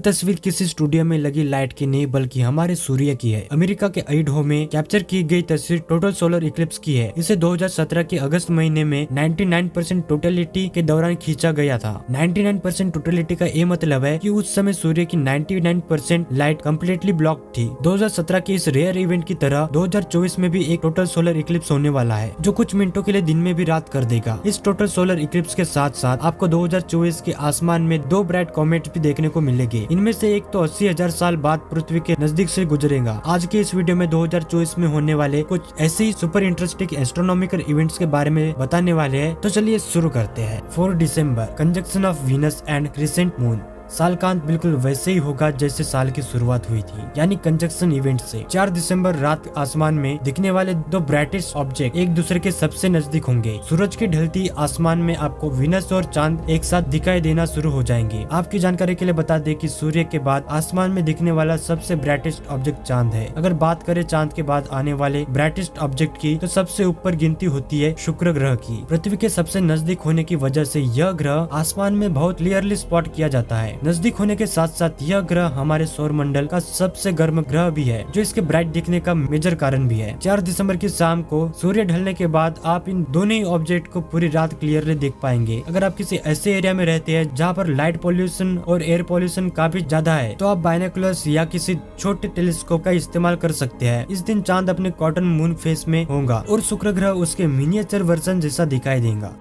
तस्वीर किसी स्टूडियो में लगी लाइट की नहीं बल्कि हमारे सूर्य की है। अमेरिका के आइडाहो में कैप्चर की गई तस्वीर टोटल सोलर इक्लिप्स की है। इसे 2017 के अगस्त महीने में 99% टोटलिटी के दौरान खींचा गया था। 99% टोटलिटी का ये मतलब है कि उस समय सूर्य की 99% लाइट कम्प्लीटली ब्लॉक थी। 2017 के इस रेयर इवेंट की तरह 2024 में भी एक टोटल सोलर इक्लिप्स होने वाला है, जो कुछ मिनटों के लिए दिन में भी रात कर देगा। इस टोटल सोलर इक्लिप्स के साथ साथ आपको 2024 के आसमान में 2 ब्राइट कॉमेट भी देखने को मिलेंगे। इनमें से एक तो 80,000 साल बाद पृथ्वी के नजदीक से गुजरेगा। आज के इस वीडियो में 2024 में होने वाले कुछ ऐसे ही सुपर इंटरेस्टिंग एस्ट्रोनॉमिकल इवेंट्स के बारे में बताने वाले हैं। तो चलिए शुरू करते हैं। 4 December, conjunction of Venus and crescent moon. साल का अंत बिल्कुल वैसे ही होगा जैसे साल की शुरुआत हुई थी, यानी कंजक्शन इवेंट से। 4 दिसंबर रात आसमान में दिखने वाले 2 ब्राइटेस्ट ऑब्जेक्ट एक दूसरे के सबसे नजदीक होंगे। सूरज की ढलती आसमान में आपको वीनस और चांद एक साथ दिखाई देना शुरू हो जाएंगे। आपकी जानकारी के लिए बता दें कि सूर्य के बाद आसमान में दिखने वाला सबसे ब्राइटेस्ट ऑब्जेक्ट चांद है। अगर बात करें चांद के बाद आने वाले ब्राइटेस्ट ऑब्जेक्ट की, तो सबसे ऊपर गिनती होती है शुक्र ग्रह की। पृथ्वी के सबसे नजदीक होने की वजह से यह ग्रह आसमान में बहुत क्लियरली स्पॉट किया जाता है। नजदीक होने के साथ साथ यह ग्रह हमारे सौर मंडल का सबसे गर्म ग्रह भी है, जो इसके ब्राइट दिखने का मेजर कारण भी है। 4 दिसंबर की शाम को सूर्य ढलने के बाद आप इन दोनों ही ऑब्जेक्ट को पूरी रात क्लियरली देख पाएंगे। अगर आप किसी ऐसे एरिया में रहते हैं जहाँ पर लाइट पोल्यूशन और एयर पोल्यूशन काफी ज्यादा है, तो आप बाइनोकुलर्स या किसी छोटे टेलीस्कोप का इस्तेमाल कर सकते हैं। इस दिन चांद अपने कॉटन मून फेस में होगा और शुक्र ग्रह उसके मिनिएचर वर्जन जैसा दिखाई देगा।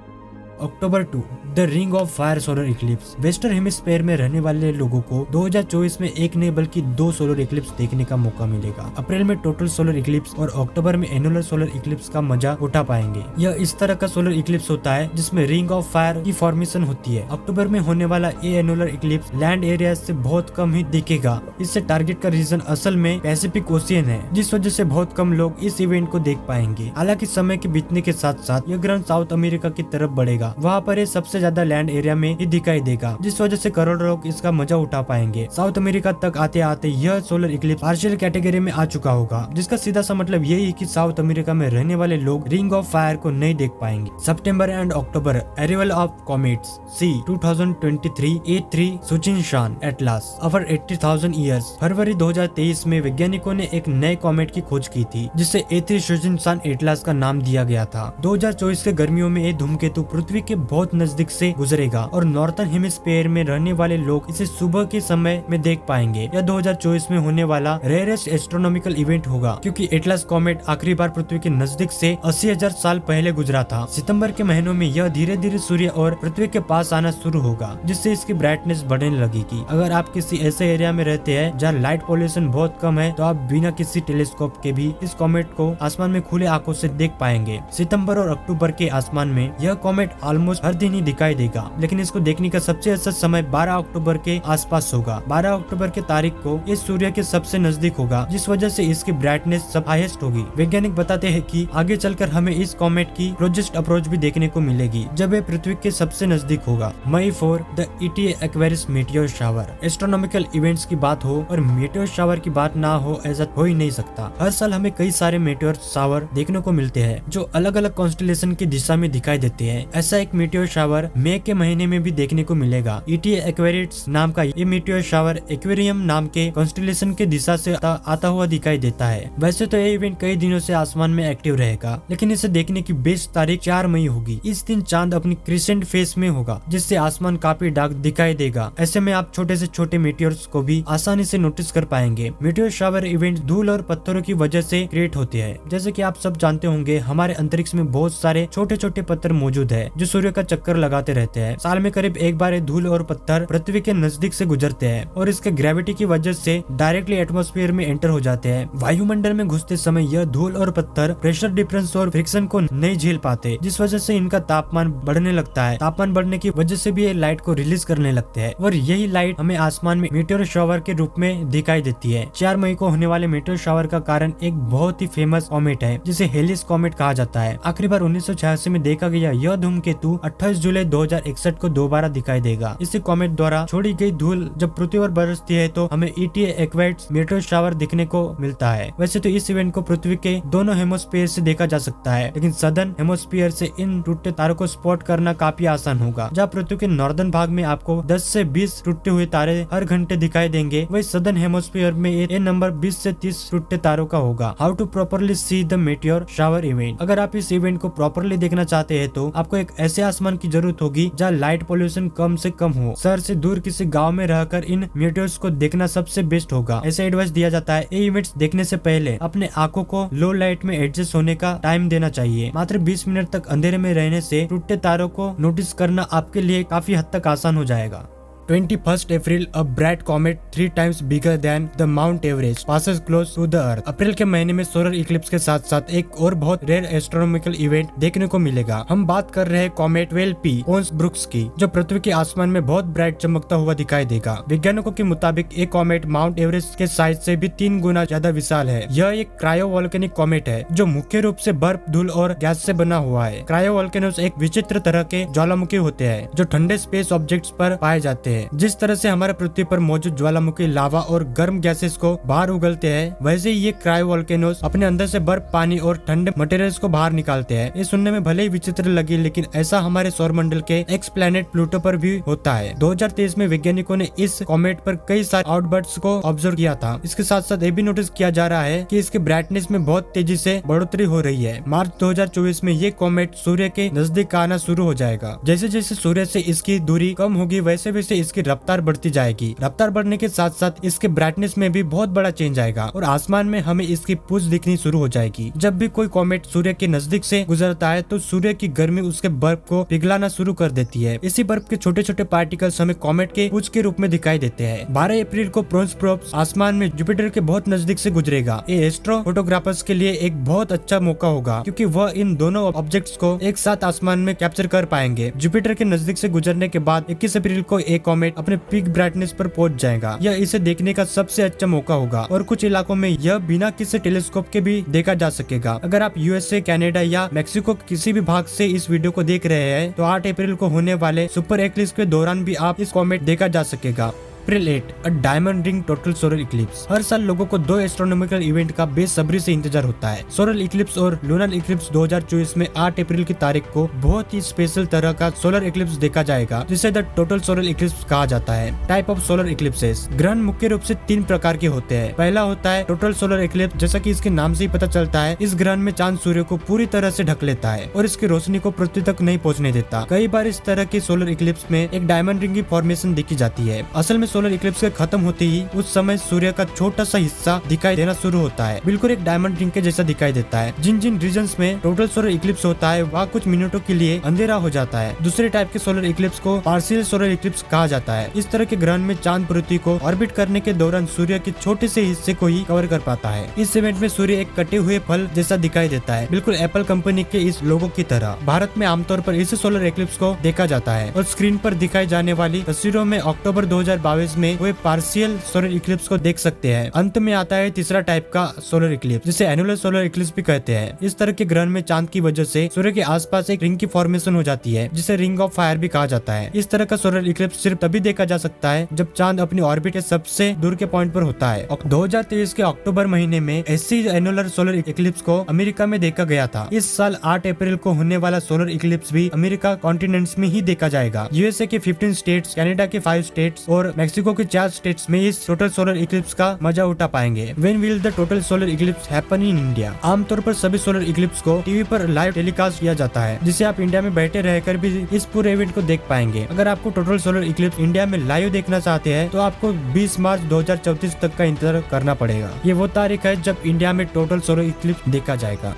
अक्टूबर 2, the ring of fire solar Eclipse. Western hemisphere में रहने वाले लोगों को 2024 में एक नहीं बल्कि 2 सोलर इक्लिप्स देखने का मौका मिलेगा। अप्रैल में टोटल सोलर इक्लिप्स और अक्टूबर में एनुलर सोलर इक्लिप्स का मजा उठा पाएंगे। यह इस तरह का सोलर इक्लिप्स होता है जिसमें रिंग ऑफ फायर की फॉर्मेशन होती है। अक्टूबर में होने वाला ये एनुलर इक्लिप्स लैंड एरिया से बहुत कम ही दिखेगा। इससे टारगेट का रीजन असल में पैसिफिक ओशियन है, जिस वजह से बहुत कम लोग इस इवेंट को देख पाएंगे। हालांकि समय के बीतने के साथ साथ यह ग्रहण साउथ अमेरिका की तरफ बढ़ेगा। वहाँ पर ये सबसे ज्यादा लैंड एरिया में ही दिखाई देगा, जिस वजह से करोड़ों लोग इसका मजा उठा पाएंगे। साउथ अमेरिका तक आते आते यह सोलर इक्लिप्स पार्शियल कैटेगरी में आ चुका होगा, जिसका सीधा सा मतलब यही है कि साउथ अमेरिका में रहने वाले लोग रिंग ऑफ फायर को नहीं देख पाएंगे। September and October, arrival of comets C 2023 A3 Tsuchinshan ATLAS over 80,000 years. फरवरी 2023 में वैज्ञानिकों ने एक नए कॉमेट की खोज की थी, जिसे A3 सुचिनशान एटलास का नाम दिया गया था। 2024 के गर्मियों में ये धूमकेतु पृथ्वी के बहुत नजदीक से गुजरेगा और नॉर्थर्न हेमिस्फीयर में रहने वाले लोग इसे सुबह के समय में देख पाएंगे। यह 2024 में होने वाला रेयरेस्ट एस्ट्रोनॉमिकल इवेंट होगा, क्योंकि एटलास कॉमेट आखिरी बार पृथ्वी के नजदीक से 80,000 साल पहले गुजरा था। सितंबर के महीनों में यह धीरे धीरे सूर्य और पृथ्वी के पास आना शुरू होगा, जिससे इसकी ब्राइटनेस बढ़ने लगेगी। अगर आप किसी ऐसे एरिया में रहते हैं जहाँ लाइट पोल्यूशन बहुत कम है, तो आप बिना किसी टेलीस्कोप के भी इस कॉमेट को आसमान में खुले आंखों से देख पाएंगे। सितंबर और अक्टूबर के आसमान में यह कॉमेट ऑलमोस्ट हर दिन ही दिखाई देगा, लेकिन इसको देखने का सबसे अच्छा समय 12 अक्टूबर के आसपास होगा। 12 अक्टूबर के तारीख को ये सूर्य के सबसे नजदीक होगा, जिस वजह से इसकी ब्राइटनेस सब हाईएस्ट होगी। वैज्ञानिक बताते हैं कि आगे चलकर हमें इस कॉमेट की क्लोजेस्ट अप्रोच भी देखने को मिलेगी, जब ये पृथ्वी के सबसे नजदीक होगा। मई 4, the ETA Aquarius meteor shower. Astronomical events की बात हो और मेटियोर शावर की बात ना हो, ऐसा हो ही नहीं सकता। हर साल हमें कई सारे मेटियोर शावर देखने को मिलते हैं, जो अलग अलग कॉन्स्टेलेशन की दिशा में दिखाई देते हैं। ऐसा एक मेटियोर शावर मई के महीने में भी देखने को मिलेगा। ETA एक्वेरियस नाम का ये मेटियोर शावर एक्वेरियम नाम के कॉन्स्टेलेशन के दिशा से आता हुआ दिखाई देता है। वैसे तो ये इवेंट कई दिनों से आसमान में एक्टिव रहेगा, लेकिन इसे देखने की बेस्ट तारीख 4 मई होगी। इस दिन चांद अपनी क्रिसेंट फेस में होगा, जिससे आसमान काफी डार्क दिखाई देगा। ऐसे में आप छोटे से छोटे मेटियोर्स को भी आसानी से नोटिस कर पाएंगे। मेटियोर शावर इवेंट धूल और पत्थरों की वजह से क्रिएट होते हैं। जैसे कि आप सब जानते होंगे, हमारे अंतरिक्ष में बहुत सारे छोटे छोटे पत्थर मौजूद है, जो सूर्य का चक्कर लगाते रहते हैं। साल में करीब एक बार धूल और पत्थर पृथ्वी के नजदीक से गुजरते हैं और इसके ग्रेविटी की वजह से डायरेक्टली एटमॉस्फेयर में एंटर हो जाते हैं। वायुमंडल में घुसते समय यह धूल और पत्थर प्रेशर डिफरेंस और फ्रिक्शन को नहीं झेल पाते, जिस वजह से इनका तापमान बढ़ने लगता है। तापमान बढ़ने की वजह से भी ये लाइट को रिलीज करने लगते हैं और यही लाइट हमें आसमान में मेटियोर शावर के रूप में दिखाई देती है। 4 मई को होने वाले मेटियोर शावर का कारण एक बहुत ही फेमस कॉमेट है, जिसे हेलिस कॉमेट कहा जाता है। आखिरी बार 1986 में देखा गया यह धूमकेतु केतु 28 जुलाई 2061 को दोबारा दिखाई देगा। इसी कॉमेट द्वारा छोड़ी गई धूल जब पृथ्वी पर बरसती है तो हमें ETA एक्वाइट्स मीटोर शावर दिखने को मिलता है। वैसे तो इस इवेंट को पृथ्वी के दोनों हेमोस्फीयर से देखा जा सकता है, लेकिन सदर्न हेमोस्फीयर से इन टूटे तारों को स्पॉट करना काफी आसान होगा। जहाँ पृथ्वी के नॉर्दर्न भाग में आपको 10 से 20 टूटे हुए तारे हर घंटे दिखाई देंगे, वही सदर्न हेमोस्फीयर में ये नंबर 20 से 30 टूटे तारों का होगा। How to properly see the meteor shower event. अगर आप इस इवेंट को प्रॉपरली देखना चाहते हैं तो आपको एक ऐसे आसमान की जरूरत होगी जहाँ लाइट पोल्यूशन कम से कम हो। शहर से दूर किसी गाँव में रहकर इन मेटियोर्स को देखना सबसे बेस्ट होगा। ऐसा एडवाइस दिया जाता है ये इवेंट्स देखने से पहले अपने आंखों को लो लाइट में एडजस्ट होने का टाइम देना चाहिए। मात्र 20 मिनट तक अंधेरे में रहने से टूटे तारों को नोटिस करना आपके लिए काफी हद तक आसान हो जाएगा। 21 अप्रैल a bright comet 3 times bigger than the Mount Everest passes close to the Earth। अप्रैल के महीने में सोलर इक्लिप्स के साथ साथ एक और बहुत रेयर एस्ट्रोनॉमिकल इवेंट देखने को मिलेगा। हम बात कर रहे हैं कॉमेट 12P पोन्स ब्रुक्स की, जो पृथ्वी के आसमान में बहुत ब्राइट चमकता हुआ दिखाई देगा। वैज्ञानिकों के मुताबिक ये कॉमेट माउंट एवरेस्ट के साइज से भी 3 गुना ज्यादा विशाल है। यह एक क्रायोवोल्केनिक कॉमेट है जो मुख्य रूप से बर्फ, धूल और गैस से बना हुआ है। क्रायोवोल्केनोस एक विचित्र तरह के ज्वालामुखी होते हैं जो ठंडे स्पेस ऑब्जेक्ट्स पर पाए जाते हैं। जिस तरह से हमारे पृथ्वी पर मौजूद ज्वालामुखी लावा और गर्म गैसेस को बाहर उगलते हैं, वैसे ही ये क्रायोवोल्केनोस अपने अंदर से बर्फ, पानी और ठंडे मटेरियल्स को बाहर निकालते हैं। ये सुनने में भले ही विचित्र लगे, लेकिन ऐसा हमारे सौर मंडल के एक्स प्लैनेट प्लूटो पर भी होता है। 2023 में वैज्ञानिकों ने इस कॉमेट पर कई सारे आउटबर्ट्स को ऑब्जर्व किया था। इसके साथ साथ ये भी नोटिस किया जा रहा है कि इसके ब्राइटनेस में बहुत तेजी से बढ़ोतरी हो रही है। मार्च 2024 में ये कॉमेट सूर्य के नजदीक आना शुरू हो जाएगा। जैसे जैसे सूर्य से इसकी दूरी कम होगी वैसे वैसे इसकी रफ्तार बढ़ती जाएगी। रफ्तार बढ़ने के साथ साथ इसके ब्राइटनेस में भी बहुत बड़ा चेंज आएगा और आसमान में हमें इसकी पूंछ दिखनी शुरू हो जाएगी। जब भी कोई कॉमेट सूर्य के नजदीक से गुजरता है तो सूर्य की गर्मी उसके बर्फ को पिघलाना शुरू कर देती है। इसी बर्फ के छोटे छोटे पार्टिकल्स हमें कॉमेट के पूंछ के रूप में दिखाई देते हैं। 12 अप्रैल को पोन्स प्रोब्स आसमान में जुपिटर के बहुत नजदीक से गुजरेगा। ये एस्ट्रो फोटोग्राफर्स के लिए एक बहुत अच्छा मौका होगा क्योंकि वह इन दोनों ऑब्जेक्ट्स को एक साथ आसमान में कैप्चर कर पाएंगे। जुपिटर के नजदीक से गुजरने के बाद 21 अप्रैल को एक कॉमेट अपने पीक ब्राइटनेस पर पहुंच जाएगा। यह इसे देखने का सबसे अच्छा मौका होगा और कुछ इलाकों में यह बिना किसी टेलीस्कोप के भी देखा जा सकेगा। अगर आप USA, कनाडा या मेक्सिको किसी भी भाग से इस वीडियो को देख रहे हैं तो 8 अप्रैल को होने वाले सुपर एक्लिप्स के दौरान भी आप इस कॉमेट देखा जा सकेगा। April 8 a diamond ring total solar eclipse. हर साल लोगों को 2 एस्ट्रोनॉमिकल इवेंट का बेसब्री से इंतजार होता है। सोलर इक्लिप्स और लूनर इक्लिप्स 2024 में 8 अप्रैल की तारीख को बहुत ही स्पेशल तरह का सोलर इक्लिप्स देखा जाएगा जिसे द टोटल सोलर इक्लिप्स कहा जाता है। Type of solar इक्लिप्सेस। ग्रहण मुख्य रूप से 3 प्रकार के होते हैं। पहला होता है टोटल सोलर इक्लिप्स। जैसा कि इसके नाम से ही पता चलता है, इस ग्रहण में चांद सूर्य को पूरी तरह से ढक लेता है और इसकी रोशनी को पृथ्वी तक नहीं पहुंचने देता। कई बार इस तरह के सोलर इक्लिप्स में एक डायमंड रिंग की फॉर्मेशन देखी जाती है। असल में सोलर इक्लिप्स के खत्म होते ही उस समय सूर्य का छोटा सा हिस्सा दिखाई देना शुरू होता है, बिल्कुल एक डायमंड रिंग के जैसा दिखाई देता है। जिन जिन रीजन्स में टोटल सोलर इक्लिप्स होता है वहाँ कुछ मिनटों के लिए अंधेरा हो जाता है। दूसरे टाइप के सोलर इक्लिप्स को पार्शियल सोलर इक्लिप्स कहा जाता है। इस तरह के ग्रहण में चांद पृथ्वी को ऑर्बिट करने के दौरान सूर्य के छोटे से हिस्से को ही कवर कर पाता है। इस इवेंट में सूर्य एक कटे हुए फल जैसा दिखाई देता है, बिल्कुल एप्पल कंपनी के इस लोगो की तरह। भारत में आमतौर पर इस सोलर इक्लिप्स को देखा जाता है और स्क्रीन पर दिखाई जाने वाली तस्वीरों में अक्टूबर 2022 में हुए पार्शियल सोलर इक्लिप्स को देख सकते हैं। अंत में आता है तीसरा टाइप का सोलर इक्लिप्स जिसे एनुलर सोलर इक्लिप्स भी कहते हैं। इस तरह के ग्रहण में चांद की वजह से सूर्य के आसपास एक रिंग की फॉर्मेशन हो जाती है जिसे रिंग ऑफ फायर भी कहा जाता है। इस तरह का सोलर इक्लिप्स सिर्फ तभी देखा जा सकता है जब चांद अपनी ऑर्बिट के सबसे दूर के पॉइंट पर होता है। 2023 के अक्टूबर महीने में ऐसी एनुलर सोलर इक्लिप्स को अमेरिका में देखा गया था। इस साल 8 अप्रैल को होने वाला सोलर इक्लिप्स भी अमेरिका कॉन्टिनेंट्स में ही देखा जाएगा। USA के 15 स्टेट्स, कनाडा के 5 स्टेट्स और मेक्सिको के 4 स्टेट्स में इस टोटल सोलर इक्लिप्स का मजा उठा पाएंगे। When will the total solar eclipse happen in India? आमतौर पर सभी सोलर इक्लिप्स को टीवी पर लाइव टेलीकास्ट किया जाता है जिसे आप इंडिया में बैठे रहकर भी इस पूरे इवेंट को देख पाएंगे। अगर आपको टोटल सोलर इक्लिप्स इंडिया में लाइव देखना चाहते हैं तो आपको 20 मार्च 2034 तक का इंतजार करना पड़ेगा। ये वो तारीख है जब इंडिया में टोटल सोलर इक्लिप्स देखा जाएगा।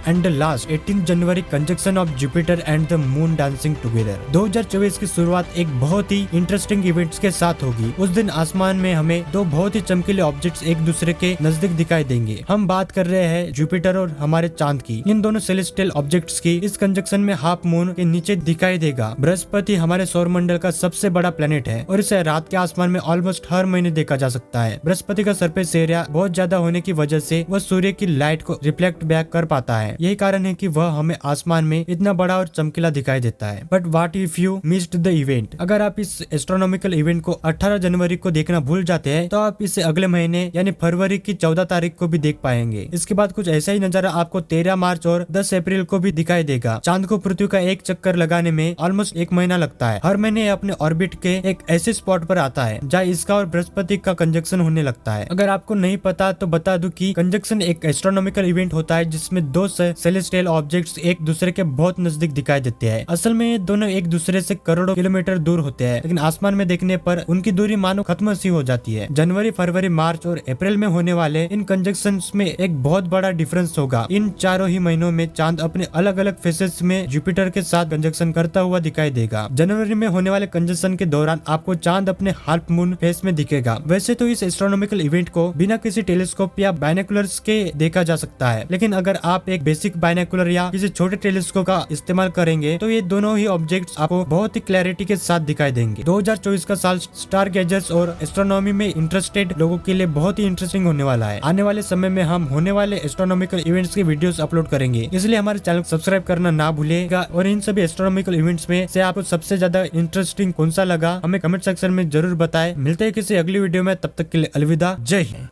And the last 18 January conjunction of Jupiter and the moon dancing together. 2024 की शुरुआत एक बहुत ही इंटरेस्टिंग इवेंट्स के साथ होगी। उस दिन आसमान में हमें 2 बहुत ही चमकीले ऑब्जेक्ट्स एक दूसरे के नजदीक दिखाई देंगे। हम बात कर रहे हैं जुपिटर और हमारे चांद की। इन दोनों सेलेस्टियल ऑब्जेक्ट्स की इस कंजक्शन में हाफ मून के नीचे दिखाई देगा। बृहस्पति हमारे सौर मंडल का सबसे बड़ा प्लेनेट है और इसे रात के आसमान में ऑलमोस्ट हर महीने देखा जा सकता है। बृहस्पति का सरफेस एरिया बहुत ज्यादा होने की वजह से वह सूर्य की लाइट को रिफ्लेक्ट बैक कर पाता है। है। यही कारण है कि वह हमें आसमान में इतना बड़ा और चमकीला दिखाई देता है। But what if you missed the event? अगर आप इस एस्ट्रोनॉमिकल इवेंट को 18 जनवरी को देखना भूल जाते हैं तो आप इसे अगले महीने यानी फरवरी की 14 तारीख को भी देख पाएंगे। इसके बाद कुछ ऐसा ही नजारा आपको 13 मार्च और 10 अप्रैल को भी दिखाई देगा। चांद को पृथ्वी का एक चक्कर लगाने में ऑलमोस्ट 1 महीना लगता है। हर महीने अपने ऑर्बिट के एक ऐसे स्पॉट पर आता है जहाँ इसका और बृहस्पति का कंजक्शन होने लगता है। अगर आपको नहीं पता तो बता दूं कि कंजक्शन एक एस्ट्रोनॉमिकल इवेंट होता है जिसमें दो सेलेस्टियल ऑब्जेक्ट्स एक दूसरे के बहुत नजदीक दिखाई देते हैं। असल में ये दोनों एक दूसरे से करोड़ों किलोमीटर दूर होते हैं, लेकिन आसमान में देखने पर उनकी दूरी मानो खत्म सी हो जाती है। जनवरी, फरवरी, मार्च और अप्रैल में होने वाले इन कंजक्शंस में एक बहुत बड़ा डिफरेंस होगा। इन चारों ही महीनों में चांद अपने अलग अलग फेसेस में जुपिटर के साथ कंजक्शन करता हुआ दिखाई देगा। जनवरी में होने वाले कंजक्शन के दौरान आपको चांद अपने हाफ मून फेस में दिखेगा। वैसे तो इस एस्ट्रोनॉमिकल इवेंट को बिना किसी टेलीस्कोप या बाइनोकुलर्स के देखा जा सकता है, लेकिन अगर आप एक बेसिक बाइनोकुलर या किसी छोटे टेलीस्कोप का इस्तेमाल करेंगे तो ये दोनों ही ऑब्जेक्ट्स आपको बहुत ही क्लैरिटी के साथ दिखाई देंगे। 2024 का साल स्टार गेजर्स और एस्ट्रोनॉमी में इंटरेस्टेड लोगों के लिए बहुत ही इंटरेस्टिंग होने वाला है। आने वाले समय में हम होने वाले एस्ट्रोनॉमिकल इवेंट्स के वीडियोस अपलोड करेंगे, इसलिए हमारे चैनल को सब्सक्राइब करना ना भूलिएगा। और इन सभी एस्ट्रोनॉमिकल इवेंट्स में से आपको सबसे ज्यादा इंटरेस्टिंग कौन सा लगा हमें कमेंट सेक्शन में जरूर बताएं। मिलते हैं किसी अगली वीडियो में, तब तक के लिए अलविदा, जय हिंद।